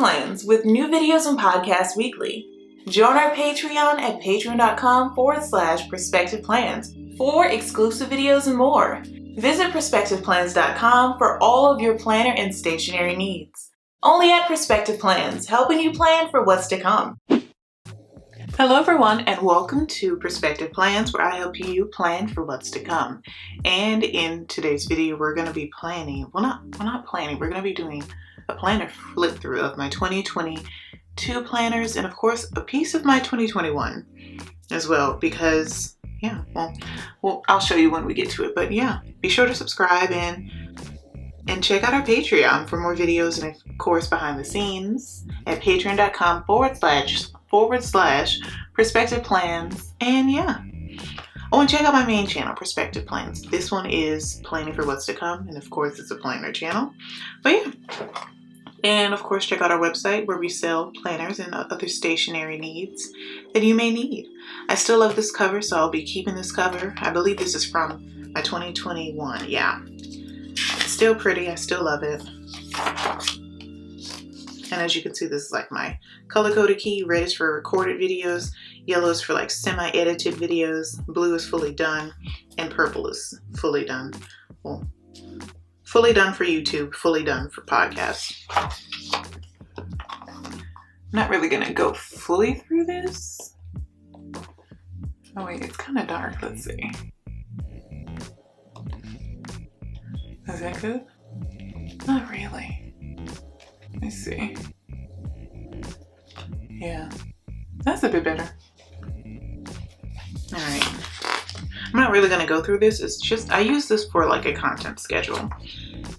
Plans with new videos and podcasts weekly. Join our Patreon at patreon.com/perspectiveplans for exclusive videos and more. Visit perspectiveplans.com for all of your planner and stationery needs. Only at Perspective Plans, helping you plan for what's to come. Hello everyone, and welcome to Perspective Plans, where I help you plan for what's to come. And in today's video, we're going to be planning, we're going to be doing a planner flip through of my 2022 planners, and of course a piece of my 2021 as well, because well, I'll show you when we get to it. But yeah, be sure to subscribe and check out our Patreon for more videos, and of course behind the scenes at patreon.com/perspective plans. And yeah, and check out my main channel, Perspective Plans. This one is planning for what's to come, and of course it's a planner channel. But yeah, and of course check out our website where we sell planners and other stationery needs that you may need. I still love this cover, so I'll be keeping this cover. I believe this is from my 2021. Yeah, it's still pretty. I still love it. And as you can see, this is like my color-coded key. Red is for recorded videos, yellow is for like semi-edited videos, blue is fully done, and purple is fully done. Well, fully done for YouTube, fully done for podcasts. I'm not really gonna go fully through this. Oh wait, it's kind of dark. Let's see. Is that good? Not really. Let me see. Yeah, that's a bit better. All right. I'm not really going to go through this. It's just, I use this for like a content schedule.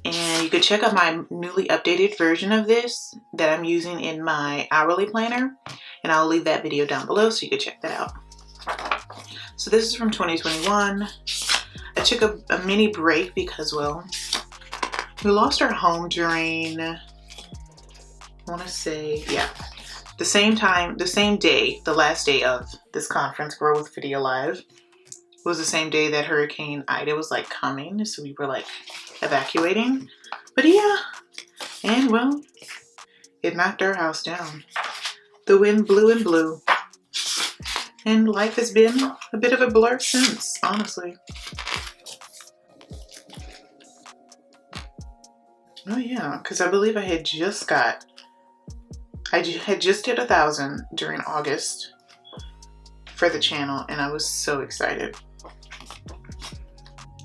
And you could check out my newly updated version of this that I'm using in my hourly planner. And I'll leave that video down below so you can check that out. So this is from 2021. I took a mini break because, well, we lost our home during, I want to say, yeah, the same day, the last day of this conference, Grow with Video Live, was the same day that Hurricane Ida was like coming. So we were like evacuating. But yeah, and well, it knocked our house down. The wind blew and blew. And life has been a bit of a blur since, honestly. Oh yeah, because I believe I had just hit 1,000 during August for the channel, and I was so excited.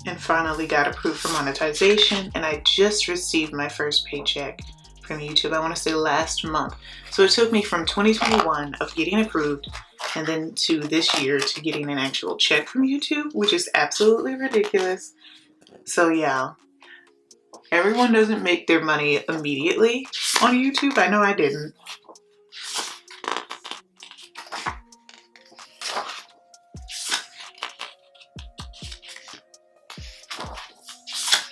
And finally got approved for monetization, and I just received my first paycheck from YouTube, I want to say last month. So it took me from 2021 of getting approved and then to this year to getting an actual check from YouTube, which is absolutely ridiculous. So yeah, everyone doesn't make their money immediately on YouTube. I know I didn't.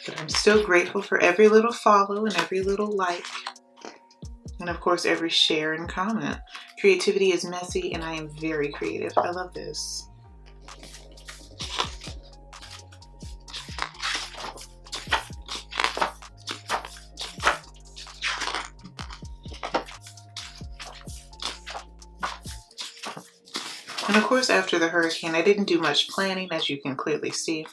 But I'm still grateful for every little follow and every little like. And of course, every share and comment. Creativity is messy, and I am very creative. I love this. And of course, after the hurricane, I didn't do much planning, as you can clearly see.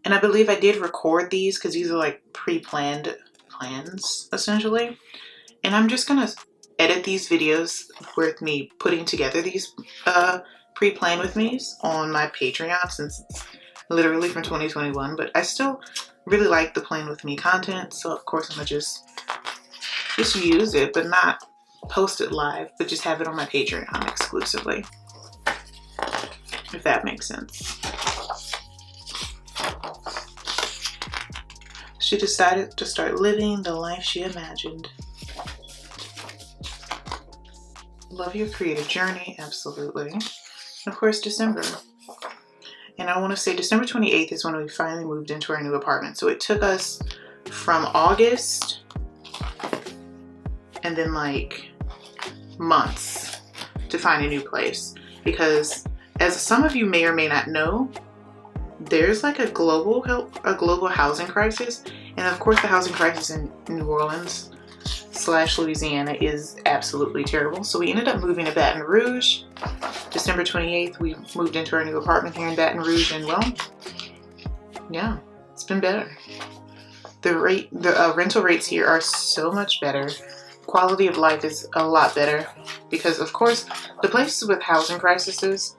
And I believe I did record these because these are like pre-planned plans, essentially. And I'm just going to edit these videos with me putting together these pre-planned with me's on my Patreon, since it's literally from 2021. But I still really like the plan with me content. So of course, I'm going to just use it, but not post it live, but just have it on my Patreon exclusively. If that makes sense. She decided to start living the life she imagined. Love your creative journey, absolutely. Of course, December. And I want to say December 28th is when we finally moved into our new apartment. So it took us from August and then like months to find a new place. Because as some of you may or may not know, there's like a global housing crisis. And of course the housing crisis in New Orleans / Louisiana is absolutely terrible. So we ended up moving to Baton Rouge. December 28th, we moved into our new apartment here in Baton Rouge, and well, yeah, it's been better. The rental rates here are so much better. Quality of life is a lot better because, of course, the places with housing crises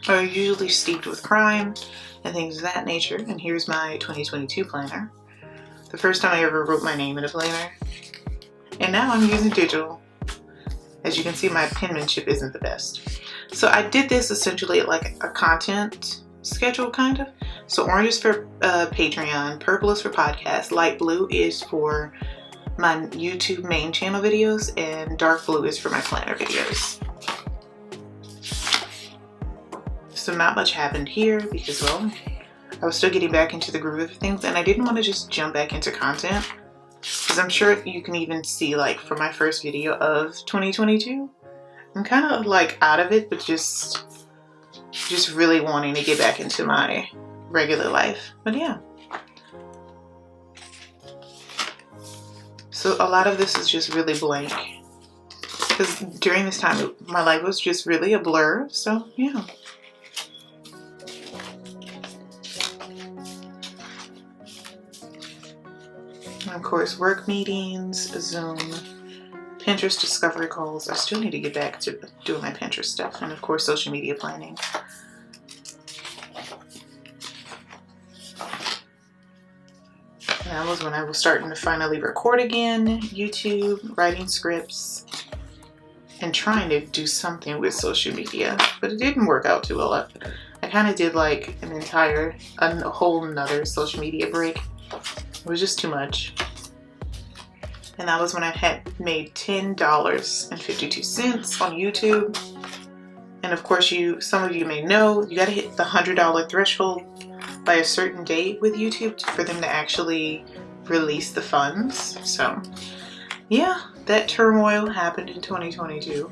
are usually steeped with crime and things of that nature. And here's my 2022 planner. The first time I ever wrote my name in a planner. And now I'm using digital. As you can see, my penmanship isn't the best. So I did this essentially like a content schedule, kind of. So orange is for Patreon, purple is for podcast, light blue is for my YouTube main channel videos, and dark blue is for my planner videos. So not much happened here because, well, I was still getting back into the groove of things, and I didn't want to just jump back into content because I'm sure you can even see, like, from my first video of 2022, I'm kind of like out of it, but just really wanting to get back into my regular life. But yeah. So a lot of this is just really blank because during this time my life was just really a blur. So yeah. And of course, work meetings, Zoom, Pinterest discovery calls. I still need to get back to doing my Pinterest stuff, and of course social media planning. That was when I was starting to finally record again, YouTube, writing scripts, and trying to do something with social media, but it didn't work out too well. I kind of did like a whole nother social media break. It was just too much. And that was when I had made $10.52 on YouTube. And of course, some of you may know, you got to hit the $100 threshold by a certain date with YouTube for them to actually release the funds. So yeah, that turmoil happened in 2022.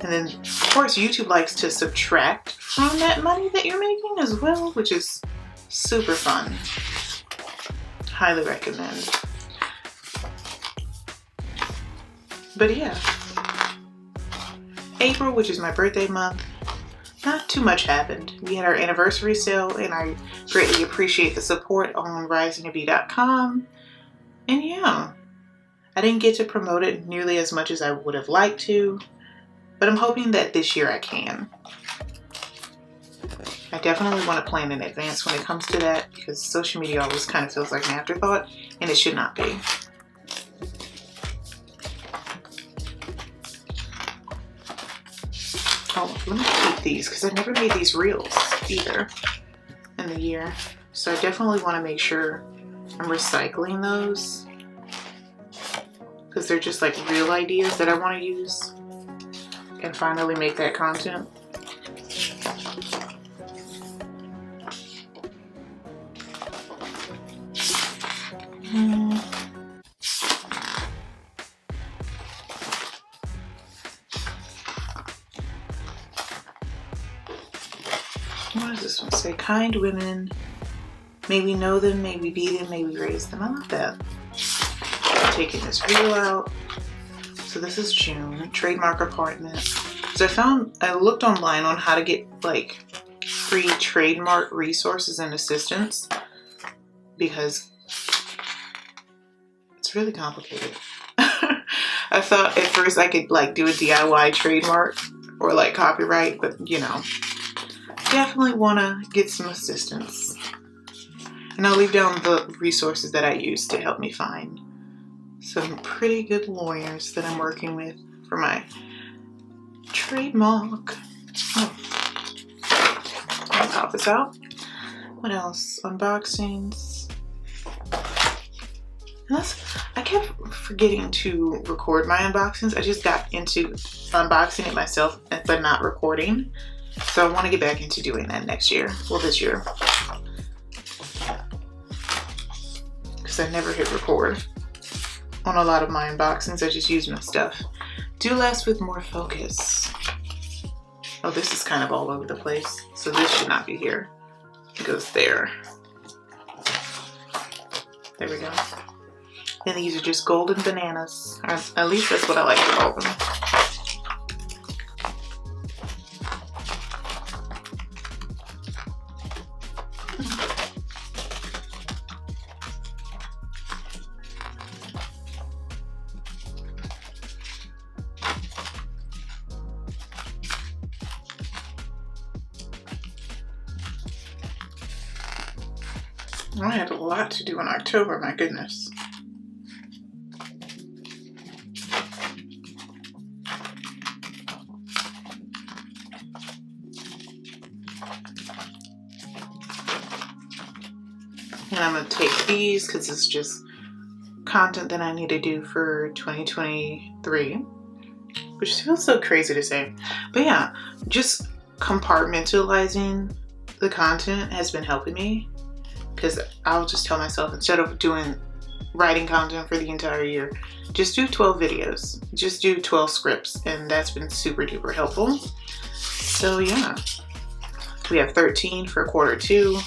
And then of course YouTube likes to subtract from that money that you're making as well, which is super fun. Highly recommend. But yeah, April, which is my birthday month, not too much happened. We had our anniversary sale, and I greatly appreciate the support on risingab.com. And yeah, I didn't get to promote it nearly as much as I would have liked to, but I'm hoping that this year I can. I definitely want to plan in advance when it comes to that, because social media always kind of feels like an afterthought, and it should not be. Oh, let me keep these because I never made these reels either in the year. So I definitely want to make sure I'm recycling those because they're just like real ideas that I want to use and finally make that content. What does this one say? Kind women, may we know them, may we be them, may we raise them. I love that. I'm taking this reel out. So this is June, trademark apartment. So I looked online on how to get like free trademark resources and assistance because it's really complicated. I thought at first I could like do a DIY trademark or like copyright, but you know, definitely want to get some assistance. And I'll leave down the resources that I use to help me find some pretty good lawyers that I'm working with for my trademark. Oh. I'll pop this out. What else? Unboxings. I kept forgetting to record my unboxings. I just got into unboxing it myself, but not recording. So I want to get back into doing that next year. Well, this year. Because I never hit record on a lot of my unboxings. I just use my stuff. Do less with more focus. Oh, this is kind of all over the place. So this should not be here. It goes there. There we go. And these are just golden bananas, or at least that's what I like to call them. I had a lot to do in October, my goodness. And I'm going to take these because it's just content that I need to do for 2023, which feels so crazy to say. But yeah, just compartmentalizing the content has been helping me, because I'll just tell myself, instead of writing content for the entire year, just do 12 videos, just do 12 scripts, and that's been super duper helpful. So yeah, we have 13 for quarter 2,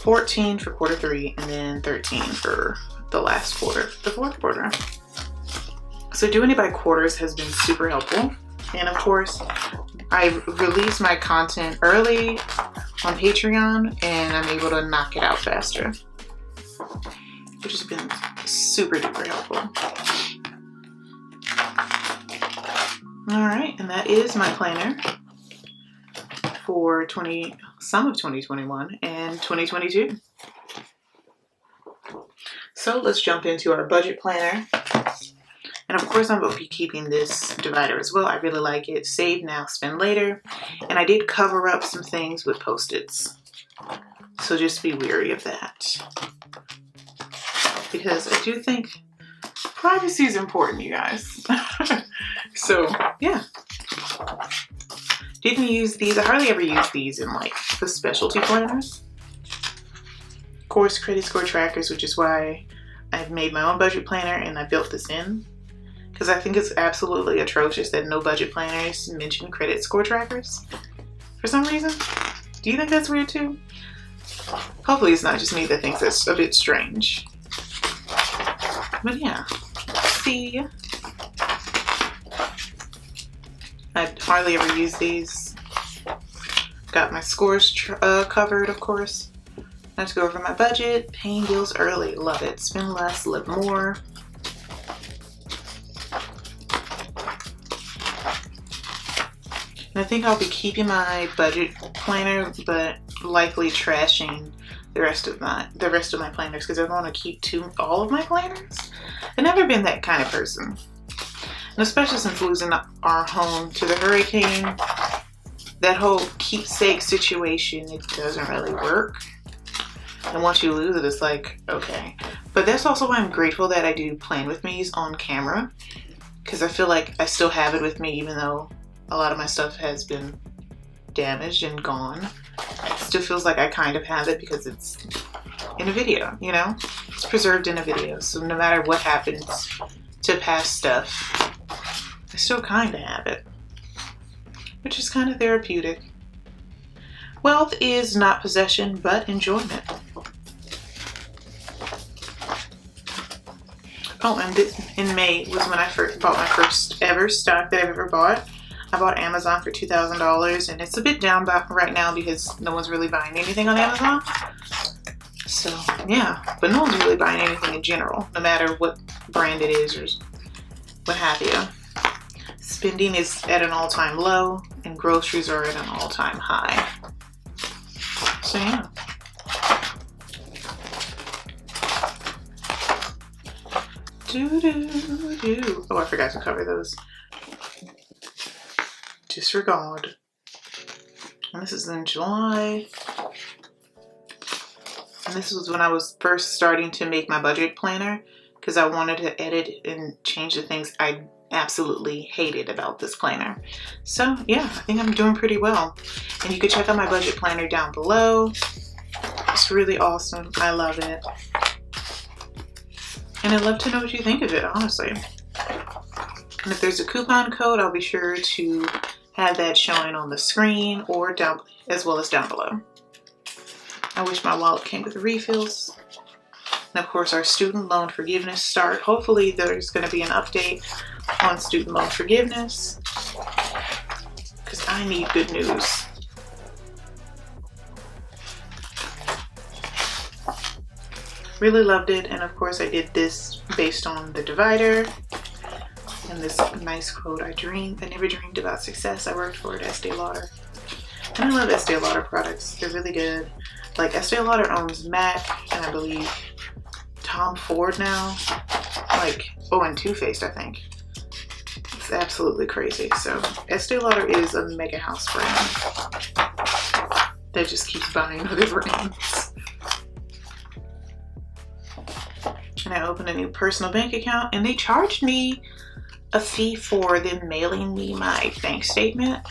14 for quarter 3, and then 13 for the last quarter, the fourth quarter. So doing it by quarters has been super helpful. And of course, I release my content early on Patreon, and I'm able to knock it out faster, which has been super duper helpful. All right, and that is my planner for some of 2021 and 2022. So let's jump into our budget planner. And of course, I'm going to be keeping this divider as well. I really like it. Save now, spend later. And I did cover up some things with Post-its, so just be wary of that, because I do think privacy is important, you guys. So yeah, didn't use these. I hardly ever use these in like the specialty planners. Of course, credit score trackers, which is why I've made my own budget planner and I built this in, because I think it's absolutely atrocious that no budget planners mention credit score trackers for some reason. Do you think that's weird too? Hopefully it's not just me that thinks that's a bit strange. But yeah, see, I hardly ever use these. Got my scores covered, of course. Let's go over my budget. Paying bills early, love it. Spend less, live more. And I think I'll be keeping my budget planner, but likely trashing the rest of my planners, because I want to keep all of my planners. I've never been that kind of person, and especially since losing our home to the hurricane, that whole keepsake situation, it doesn't really work. And once you lose it, it's like, okay. But that's also why I'm grateful that I do plan with me's on camera, because I feel like I still have it with me, even though a lot of my stuff has been damaged and gone. It still feels like I kind of have it because it's in a video, you know? It's preserved in a video, so no matter what happens to past stuff, I still kind of have it, which is kind of therapeutic. Wealth is not possession, but enjoyment. Oh, and in May was when I bought my first ever stock that I've ever bought. I bought Amazon for $2,000, and it's a bit down right now because no one's really buying anything on Amazon. So yeah, but no one's really buying anything in general, no matter what brand it is or what have you. Spending is at an all-time low, and groceries are at an all-time high. So yeah. Oh, I forgot to cover those. Disregard. And this is in July. And this was when I was first starting to make my budget planner, because I wanted to edit and change the things I absolutely hated about this planner. So yeah, I think I'm doing pretty well. And you can check out my budget planner down below. It's really awesome. I love it. And I'd love to know what you think of it, honestly. And if there's a coupon code, I'll be sure to have that showing on the screen or down, as well as down below. I wish my wallet came with refills. And of course, our student loan forgiveness start. Hopefully there's going to be an update on student loan forgiveness, because I need good news. Really loved it. And of course I did this based on the divider and this nice quote, I never dreamed about success. I worked for it, Estee Lauder. And I love Estee Lauder products. They're really good. Like, Estee Lauder owns MAC and I believe Tom Ford now. Like, oh, and Too Faced, I think. It's absolutely crazy. So Estee Lauder is a mega house brand that just keeps buying other brands. And I opened a new personal bank account, and they charged me a fee for them mailing me my bank statement.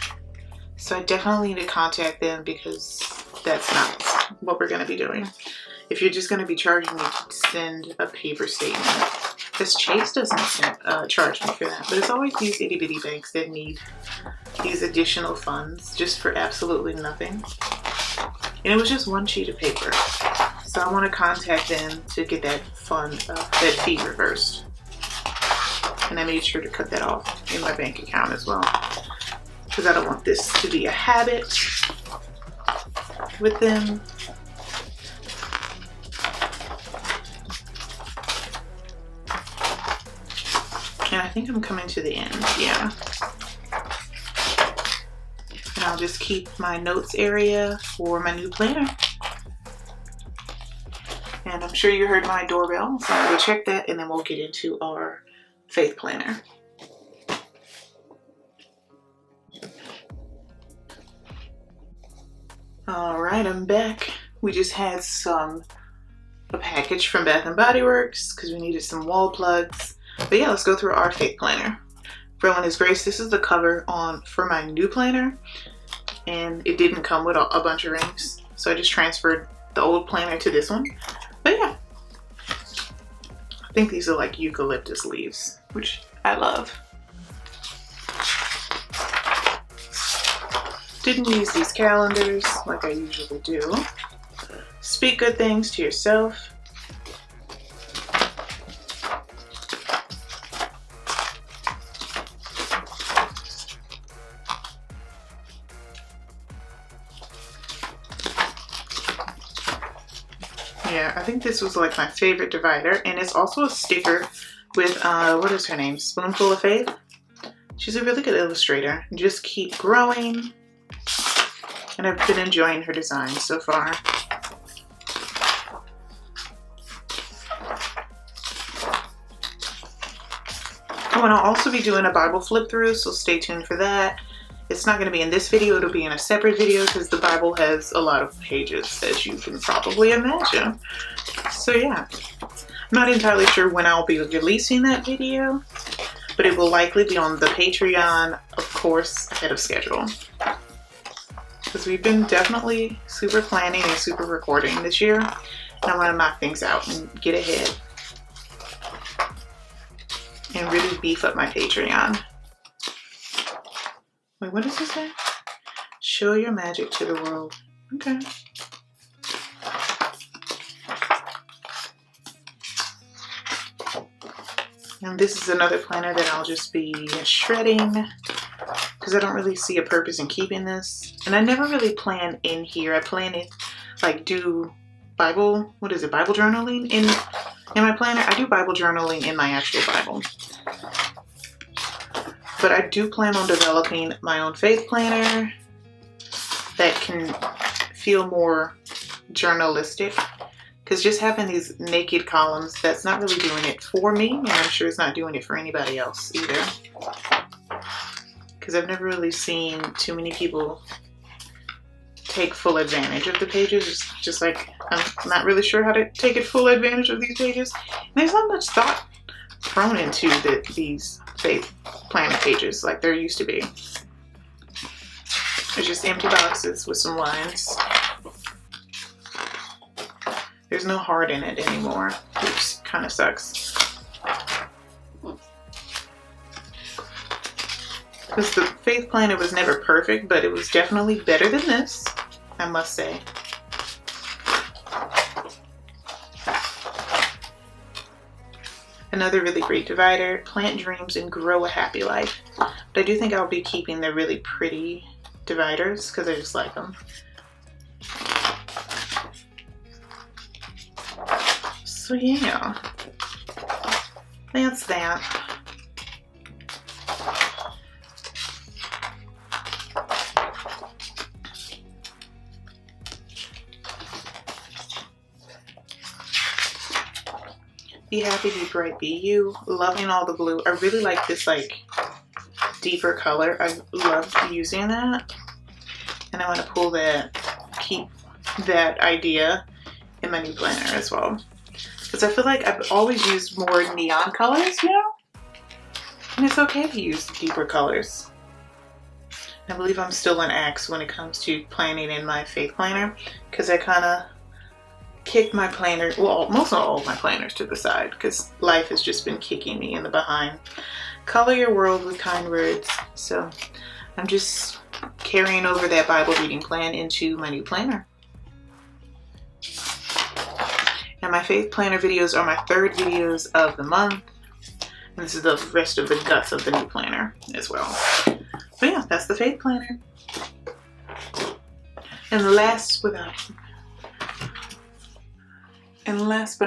So I definitely need to contact them, because that's not what we're going to be doing. If you're just going to be charging me to send a paper statement, this Chase doesn't charge me for that. But it's always these itty bitty banks that need these additional funds just for absolutely nothing. And it was just one sheet of paper. So I want to contact them to get that that fee reversed. And I made sure to cut that off in my bank account as well, because I don't want this to be a habit with them. And I think I'm coming to the end, yeah. And I'll just keep my notes area for my new planner. And I'm sure you heard my doorbell, so I'll go check that, and then we'll get into our faith planner. All right, I'm back. We just had a package from Bath & Body Works because we needed some wall plugs. But yeah, let's go through our faith planner. For His Grace, this is the cover for my new planner, and it didn't come with a bunch of rings, so I just transferred the old planner to this one. But yeah, I think these are like eucalyptus leaves, which I love. Didn't use these calendars like I usually do. Speak good things to yourself. Yeah, I think this was like my favorite divider, and it's also a sticker with, what is her name? Spoonful of Faith. She's a really good illustrator. Just keep growing, and I've been enjoying her design so far. Oh, and I'll also be doing a Bible flip through, so stay tuned for that. It's not going to be in this video, it'll be in a separate video because the Bible has a lot of pages, as you can probably imagine. So yeah, I'm not entirely sure when I'll be releasing that video, but it will likely be on the Patreon, of course, ahead of schedule. Because we've been definitely super planning and super recording this year, and I want to knock things out and get ahead. And really beef up my Patreon. Wait, what does this say? Show your magic to the world. Okay. And this is another planner that I'll just be shredding because I don't really see a purpose in keeping this. And I never really plan in here. I plan it like do Bible, Bible journaling in my planner. I do Bible journaling in my actual Bible. But I do plan on developing my own faith planner that can feel more journalistic. Because just having these naked columns, that's not really doing it for me. And I'm sure it's not doing it for anybody else either. Because I've never really seen too many people take full advantage of the pages. It's just like, I'm not really sure how to take full advantage of these pages. And there's not much thought thrown into these faith planner pages like there used to be. It's just empty boxes with some lines. There's no heart in it anymore, which kind of sucks. Because the faith planner was never perfect, but it was definitely better than this, I must say. Another really great divider, Plant Dreams and Grow a Happy Life. But I do think I'll be keeping the really pretty dividers because I just like them. So yeah, that's that. Be Happy, Be Bright, Be You. Loving all the blue. I really like this like deeper color. I love using that. And I want to pull that, keep that idea in my new planner as well. Because I feel like I've always used more neon colors, you know? And it's okay to use deeper colors. I believe I'm still an axe when it comes to planning in my faith planner. Because I kind of kicked my planner, well, most of all of my planners to the side because life has just been kicking me in the behind. Color your world with kind words. So I'm just carrying over that Bible reading plan into my new planner. And my faith planner videos are my third videos of the month. And this is the rest of the guts of the new planner as well. But yeah, that's the faith planner. And last but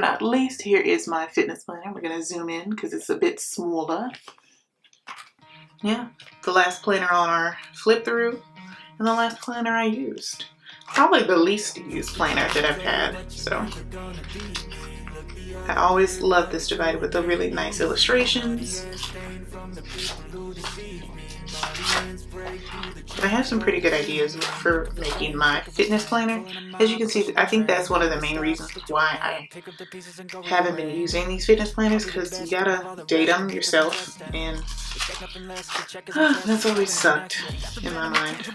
not least, here is my fitness planner. We're gonna zoom in because it's a bit smaller. Yeah, the last planner on our flip through and the last planner I used. Probably the least used planner that I've had, so. I always love this divider with the really nice illustrations. And I have some pretty good ideas for making my fitness planner. As you can see, I think that's one of the main reasons why I haven't been using these fitness planners, because you gotta date them yourself, and that's always sucked in my mind.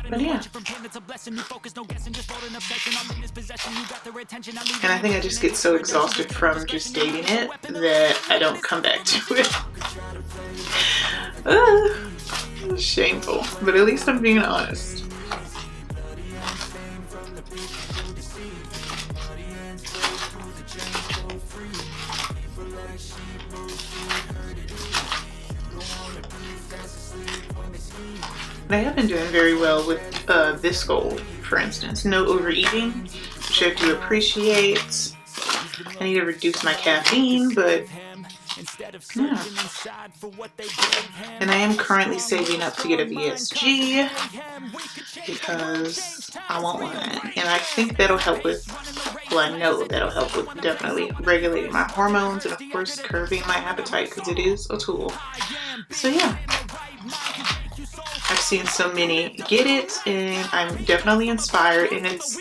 But yeah. And I think I just get so exhausted from just dating it that I don't come back to it. Shameful, but at least I'm being honest. I have been doing very well with this goal, for instance, no overeating, which I do appreciate. I need to reduce my caffeine, but yeah. And I am currently saving up to get a VSG because I want one, and I think that'll help with, well, I know that'll help with definitely regulating my hormones and of course curbing my appetite because it is a tool. So yeah, I've seen so many get it and I'm definitely inspired, and it's,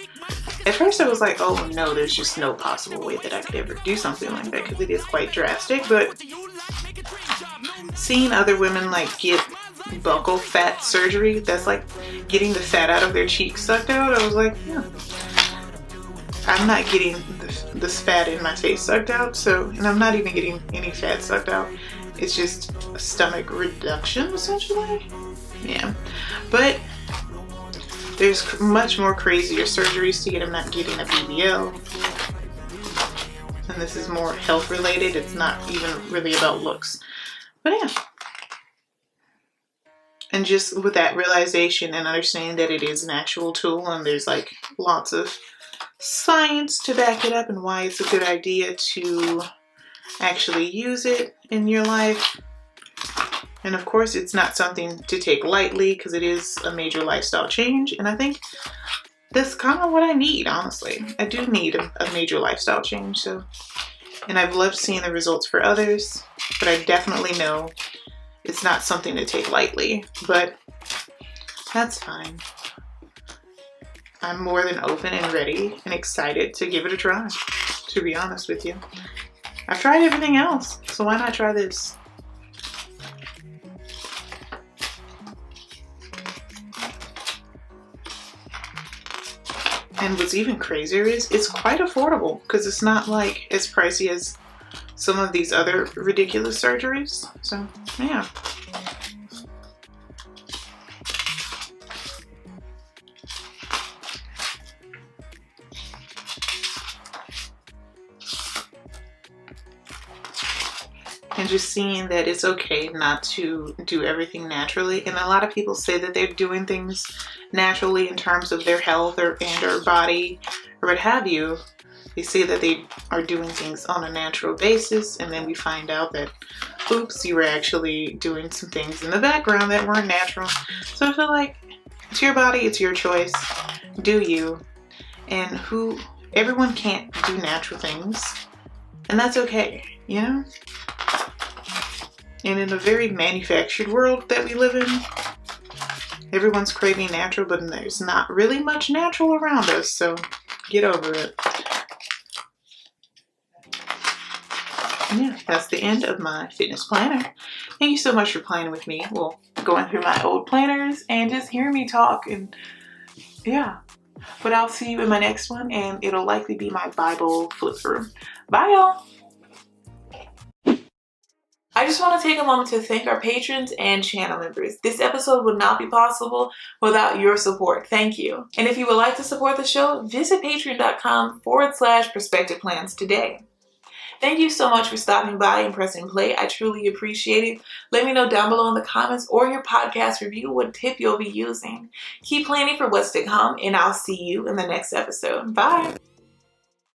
at first I was like, oh no, there's just no possible way that I could ever do something like that because it is quite drastic, but seeing other women like get buccal fat surgery, that's like getting the fat out of their cheeks sucked out, I was like, yeah, I'm not getting this fat in my face sucked out, so, and I'm not even getting any fat sucked out, it's just a stomach reduction essentially. Yeah, but there's much more crazier surgeries to get him not getting a BBL. And this is more health related. It's not even really about looks. But yeah. And just with that realization and understanding that it is an actual tool and there's like lots of science to back it up and why it's a good idea to actually use it in your life. And of course, it's not something to take lightly because it is a major lifestyle change. And I think that's kind of what I need, honestly. I do need a major lifestyle change. So, and I've loved seeing the results for others, but I definitely know it's not something to take lightly, but that's fine. I'm more than open and ready and excited to give it a try, to be honest with you. I've tried everything else, so why not try this? And what's even crazier is it's quite affordable because it's not like as pricey as some of these other ridiculous surgeries. So, yeah. just seeing that it's okay not to do everything naturally. And a lot of people say that they're doing things naturally in terms of their health or body or what have you. They say that they are doing things on a natural basis, and then we find out that, oops, you were actually doing some things in the background that weren't natural. So I feel like it's your body, it's your choice. Do you. And everyone can't do natural things, and that's okay, you know? And in a very manufactured world that we live in, everyone's craving natural, but there's not really much natural around us, so get over it. Yeah, that's the end of my fitness planner. Thank you so much for playing with me. Well, going through my old planners and just hearing me talk, and yeah. But I'll see you in my next one, and it'll likely be my Bible flip through. Bye, y'all. I just want to take a moment to thank our patrons and channel members. This episode would not be possible without your support. Thank you. And if you would like to support the show, visit patreon.com/perspective plans today. Thank you so much for stopping by and pressing play. I truly appreciate it. Let me know down below in the comments or your podcast review what tip you'll be using. Keep planning for what's to come, and I'll see you in the next episode. Bye.